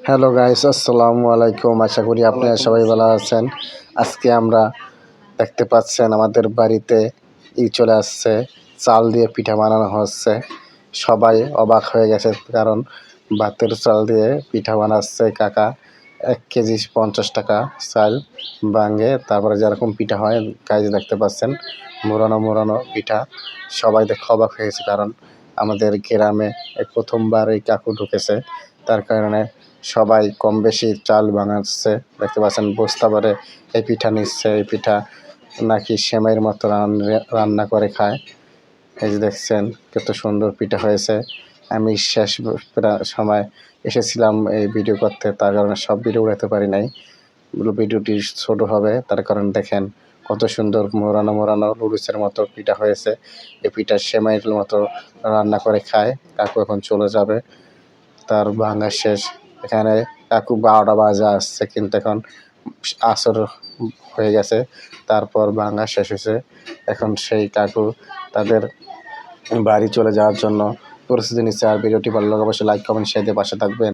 Hello guys, আসসালামু আলাইকুম। আশা করি আপনারা সবাই ভালো আছেন। আজকে আমরা দেখতে পাচ্ছেন আমাদের বাড়িতে চলে আসছে, চাল দিয়ে পিঠা বানানো হচ্ছে। সবাই অবাক হয়ে গেছে, কারণ ভাতের চাল দিয়ে পিঠা বানাচ্ছে কাকা। 1 কেজি 50 টাকা চাল ভাঙে, তারপরে যেরকম পিঠা হয় গাইস দেখতে পাচ্ছেন, মোড়ানো মোড়ানো পিঠা। সবাই দেখে অবাক হয়ে গেছে, কারণ আমাদের গ্রামে প্রথমবার এই কাকু ঢুকেছে, তার কারণে সবাই কম বেশি চাল বানাচ্ছে। দেখতে পাচ্ছেন বস্তা ভরে এই পিঠা নিচ্ছে। এই পিঠা নাকি সেমাইয়ের মতো রান্না করে খায়। এই যে দেখছেন কত সুন্দর পিঠা হয়েছে। আমি শেষ সময় এসেছিলাম এই ভিডিও করতে, তার কারণে সব ভিডিও উড়াতে পারি নাই। ভিডিওটি ছোট হবে, তার কারণ দেখেন কত সুন্দর মোড়ানো মোড়ানো লুডুসের মতো পিঠা হয়েছে। এই পিঠা সেমাইয়ের মতো রান্না করে খায়। কাকু এখন চলে যাবে, তার ভাঙা শেষ। এখানে কাকু 12টা বাজে আসছে, কিন্তু এখন আসর হয়ে গেছে, তারপর ভাঙা শেষ হয়েছে। এখন সেই কাকু তাদের বাড়ি চলে যাওয়ার জন্য প্রস্তুতি নিচ্ছে। আর ভিডিওটি ভালো লাগলে অবশ্যই লাইক কমেন্ট শেয়ার দিয়ে পাশে থাকবেন।